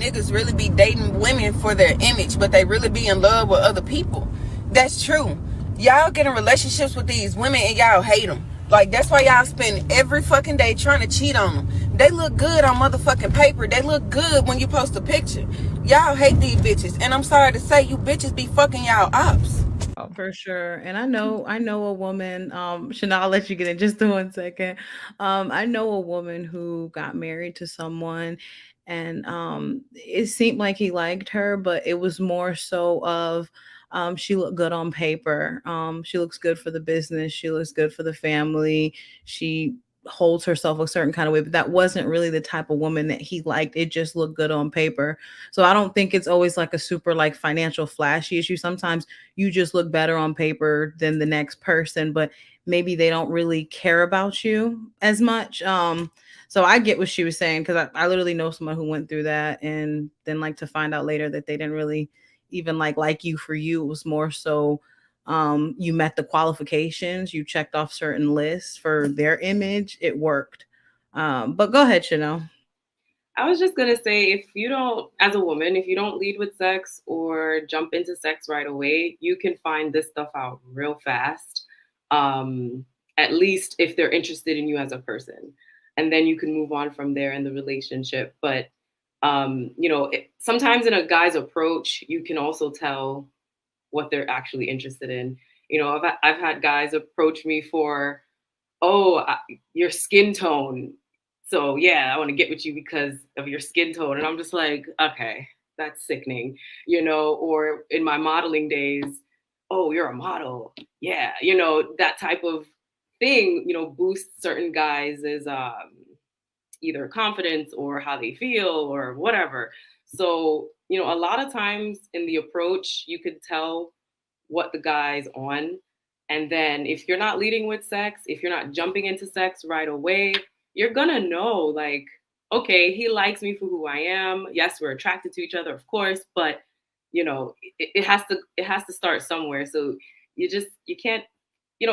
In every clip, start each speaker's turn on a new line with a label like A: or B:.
A: niggas really be dating women for their image, but they really be in love with other people. That's true. Y'all get in relationships with these women and y'all hate them. Like, that's why y'all spend every fucking day trying to cheat on them. They look good on motherfucking paper. They look good when you post a picture. Y'all hate these bitches. And I'm sorry to say, you bitches be fucking y'all ops.
B: For sure. And I know a woman, Shana, I'll let you get in just in 1 second. I know a woman who got married to someone and it seemed like he liked her, but it was more so of she looked good on paper. She looks good for the business, she looks good for the family, she holds herself a certain kind of way, but that wasn't really the type of woman that he liked. It just looked good on paper. So I don't think it's always like a super like financial flashy issue. Sometimes you just look better on paper than the next person, but maybe they don't really care about you as much. So I get what she was saying because I literally know someone who went through that and then like to find out later that they didn't really even like you for you. It was more so you met the qualifications, you checked off certain lists for their image, it worked. But go ahead, Chanel.
C: I was just gonna say, if you don't, as a woman, if you don't lead with sex or jump into sex right away, you can find this stuff out real fast. At least if they're interested in you as a person, and then you can move on from there in the relationship. But sometimes in a guy's approach, you can also tell what they're actually interested in. I've had guys approach me for, oh, your skin tone. So yeah, I want to get with you because of your skin tone. And I'm just like, okay, that's sickening, or in my modeling days, oh, you're a model. Yeah. That type of thing, boosts certain guys' either confidence or how they feel or whatever. So, a lot of times in the approach, you could tell what the guy's on. And then if you're not leading with sex, if you're not jumping into sex right away, you're gonna know, like, okay, he likes me for who I am. Yes, we're attracted to each other, of course, but it has to start somewhere. So you can't,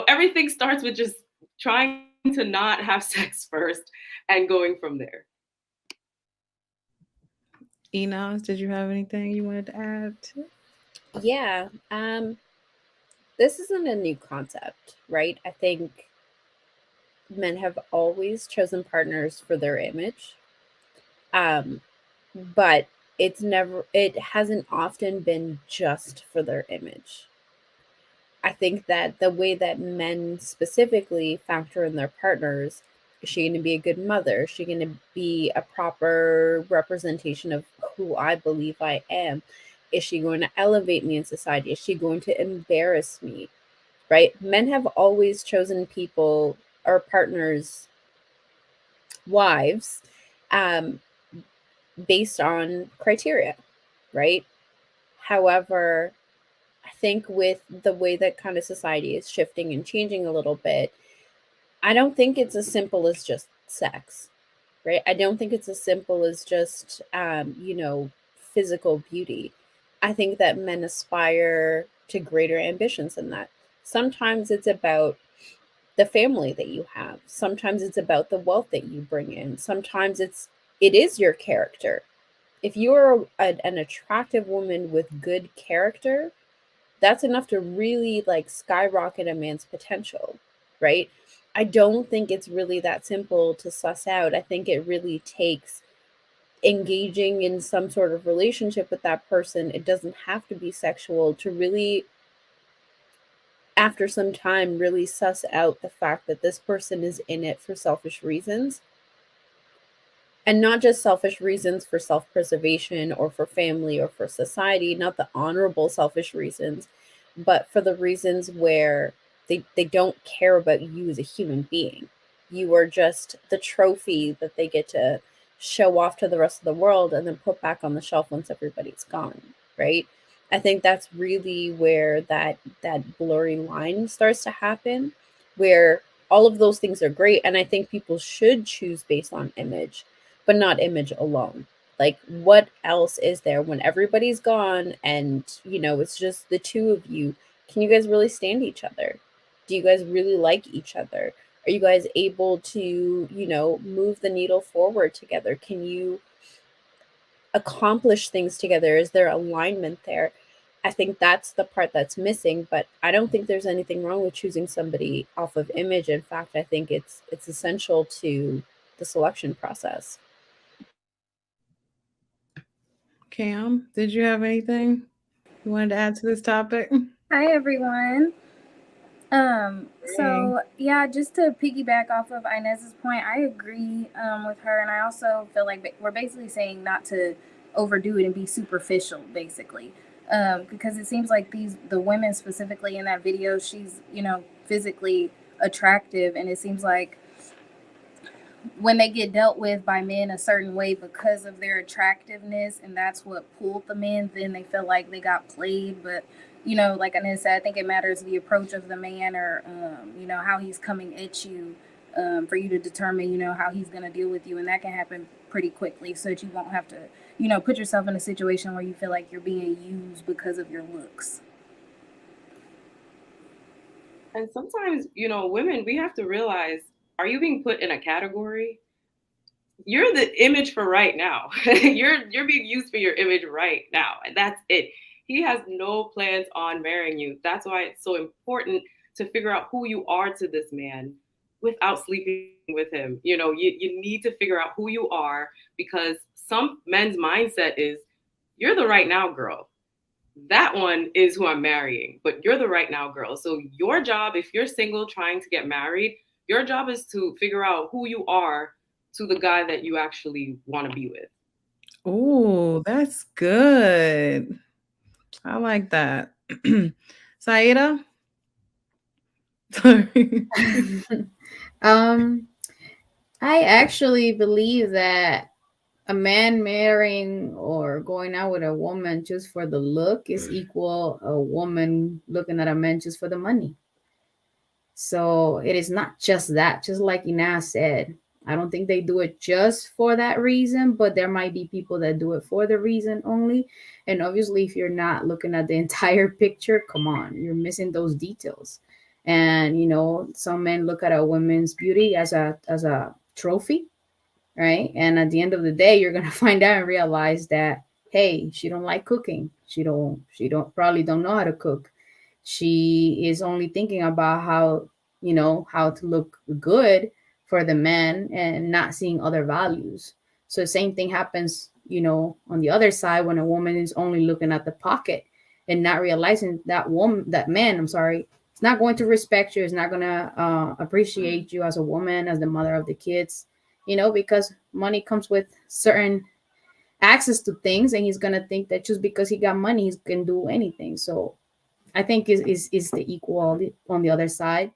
C: everything starts with just trying to not have sex first and going from there.
B: Enos, did you have anything you wanted to add?
D: Yeah. This isn't a new concept, right? I think men have always chosen partners for their image. Um, but it hasn't often been just for their image. I think that the way that men specifically factor in their partners, is she going to be a good mother? Is she going to be a proper representation of who I believe I am? Is she going to elevate me in society? Is she going to embarrass me? Right? Men have always chosen people or partners, wives, um, based on criteria, right? However, I think with the way that kind of society is shifting and changing a little bit, I don't think it's as simple as just sex, right? I don't think it's as simple as just, physical beauty. I think that men aspire to greater ambitions than that. Sometimes it's about the family that you have. Sometimes it's about the wealth that you bring in. Sometimes it is your character. If you're an attractive woman with good character, that's enough to really like skyrocket a man's potential, right? I don't think it's really that simple to suss out. I think it really takes engaging in some sort of relationship with that person. It doesn't have to be sexual to really, after some time, really suss out the fact that this person is in it for selfish reasons, and not just selfish reasons for self preservation or for family or for society, not the honorable selfish reasons, but for the reasons where they don't care about you as a human being. You are just the trophy that they get to show off to the rest of the world and then put back on the shelf once everybody's gone, right? I think that's really where that blurry line starts to happen, where all of those things are great, and I think people should choose based on image, but not image alone. Like, what else is there when everybody's gone and, it's just the two of you? Can you guys really stand each other? Do you guys really like each other? Are you guys able to, move the needle forward together? Can you accomplish things together? Is there alignment there? I think that's the part that's missing, but I don't think there's anything wrong with choosing somebody off of image. In fact, I think it's essential to the selection process.
B: Cam, did you have anything you wanted to add to this topic?
E: Hi everyone. So yeah, just to piggyback off of Inez's point, I agree with her, and I also feel like we're basically saying not to overdo it and be superficial, basically, because it seems like the women specifically in that video, she's physically attractive, and it seems like when they get dealt with by men a certain way because of their attractiveness, and that's what pulled the men, then they feel like they got played. But like Anita said, I think it matters the approach of the man, or how he's coming at you, for you to determine how he's going to deal with you, and that can happen pretty quickly, so that you won't have to put yourself in a situation where you feel like you're being used because of your looks.
C: And sometimes, women, we have to realize, are you being put in a category? You're the image for right now. you're being used for your image right now. And that's it. He has no plans on marrying you. That's why it's so important to figure out who you are to this man without sleeping with him. You need to figure out who you are, because some men's mindset is, you're the right now girl. That one is who I'm marrying, but you're the right now girl. So your job, if you're single trying to get married, your job is to figure out who you are to the guy that you actually want to be with.
B: Oh, that's good. I like that. Saida? Sorry.
F: I actually believe that a man marrying or going out with a woman just for the look is equal a woman looking at a man just for the money. So it is not just that, just like Ina said. I don't think they do it just for that reason, but there might be people that do it for the reason only. And obviously, if you're not looking at the entire picture, come on, you're missing those details. And some men look at a woman's beauty as a trophy, right? And at the end of the day, you're gonna find out and realize that, hey, she don't like cooking. She don't probably don't know how to cook. She is only thinking about how to look good for the man and not seeing other values. So the same thing happens, on the other side, when a woman is only looking at the pocket and not realizing that man, I'm sorry, is not going to respect you, is not going to appreciate you as a woman, as the mother of the kids, because money comes with certain access to things, and he's going to think that just because he got money, he can do anything. So I think is the equal on the other side.